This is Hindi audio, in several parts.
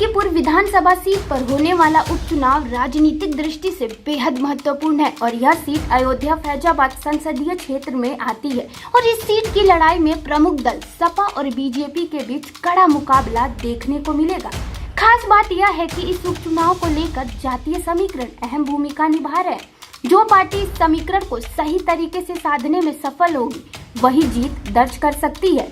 मिल्कीपुर विधानसभा सीट पर होने वाला उपचुनाव राजनीतिक दृष्टि से बेहद महत्वपूर्ण है और यह सीट अयोध्या फैजाबाद संसदीय क्षेत्र में आती है और इस सीट की लड़ाई में प्रमुख दल सपा और बीजेपी के बीच कड़ा मुकाबला देखने को मिलेगा। खास बात यह है कि इस उपचुनाव को लेकर जातीय समीकरण अहम भूमिका निभा रहे हैं। जो पार्टी इस समीकरण को सही तरीके से साधने में सफल होगी वही जीत दर्ज कर सकती है।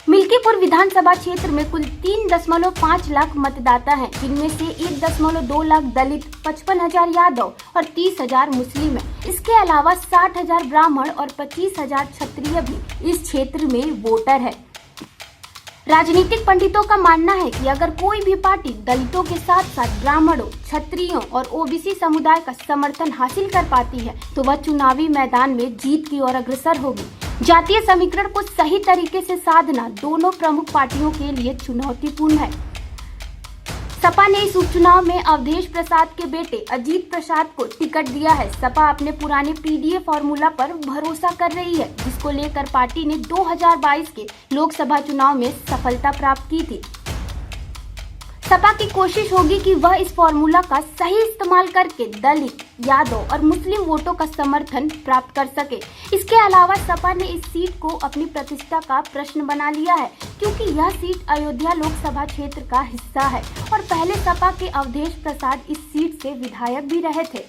मिल्कीपुर विधानसभा क्षेत्र में कुल 3.5 लाख मतदाता हैं, जिनमें से 1.2 लाख दलित, 55,000 यादव और 30,000 मुस्लिम हैं। इसके अलावा 60,000 ब्राह्मण और 25,000 क्षत्रिय भी इस क्षेत्र में वोटर है। राजनीतिक पंडितों का मानना है कि अगर कोई भी पार्टी दलितों के साथ साथ ब्राह्मणों, क्षत्रियों और ओबीसी समुदाय का समर्थन हासिल कर पाती है तो वह चुनावी मैदान में जीत की ओर अग्रसर होगी। जातीय समीकरण को सही तरीके से साधना दोनों प्रमुख पार्टियों के लिए चुनौतीपूर्ण है। सपा ने इस उपचुनाव में अवधेश प्रसाद के बेटे अजीत प्रसाद को टिकट दिया है। सपा अपने पुराने पीडीए फॉर्मूला पर भरोसा कर रही है, जिसको लेकर पार्टी ने 2022 के लोकसभा चुनाव में सफलता प्राप्त की थी। सपा की कोशिश होगी कि वह इस फॉर्मूला का सही इस्तेमाल करके दलित, यादव और मुस्लिम वोटों का समर्थन प्राप्त कर सके। इसके अलावा सपा ने इस सीट को अपनी प्रतिष्ठा का प्रश्न बना लिया है, क्योंकि यह सीट अयोध्या लोकसभा क्षेत्र का हिस्सा है और पहले सपा के अवधेश प्रसाद इस सीट से विधायक भी रहे थे।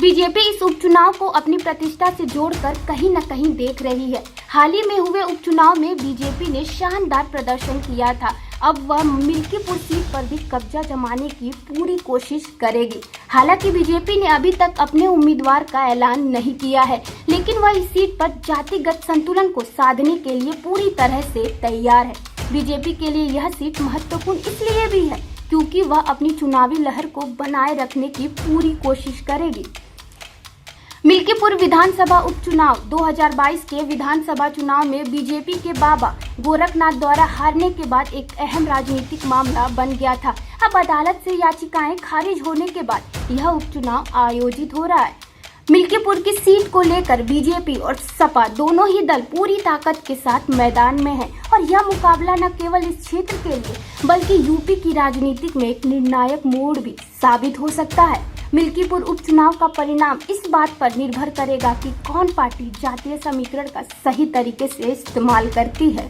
बीजेपी इस उपचुनाव को अपनी प्रतिष्ठा से जोड़कर कहीं न कहीं देख रही है। हाल ही में हुए उपचुनाव में बीजेपी ने शानदार प्रदर्शन किया था। अब वह मिल्कीपुर सीट पर भी कब्जा जमाने की पूरी कोशिश करेगी। हालांकि बीजेपी ने अभी तक अपने उम्मीदवार का ऐलान नहीं किया है, लेकिन वह इस सीट पर जातिगत संतुलन को साधने के लिए पूरी तरह से तैयार है। बीजेपी के लिए यह सीट महत्वपूर्ण इसलिए भी है क्योंकि वह अपनी चुनावी लहर को बनाए रखने की पूरी कोशिश करेगी। मिल्कीपुर विधानसभा उपचुनाव 2022 के विधानसभा चुनाव में बीजेपी के बाबा गोरखनाथ द्वारा हारने के बाद एक अहम राजनीतिक मामला बन गया था। अब अदालत से याचिकाएं खारिज होने के बाद यह उपचुनाव आयोजित हो रहा है। मिल्कीपुर की सीट को लेकर बीजेपी और सपा दोनों ही दल पूरी ताकत के साथ मैदान में हैं और यह मुकाबला न केवल इस क्षेत्र के लिए बल्कि यूपी की राजनीति में एक निर्णायक मोड़ भी साबित हो सकता है। मिल्कीपुर उपचुनाव का परिणाम इस बात पर निर्भर करेगा कि कौन पार्टी जातीय समीकरण का सही तरीके से इस्तेमाल करती है।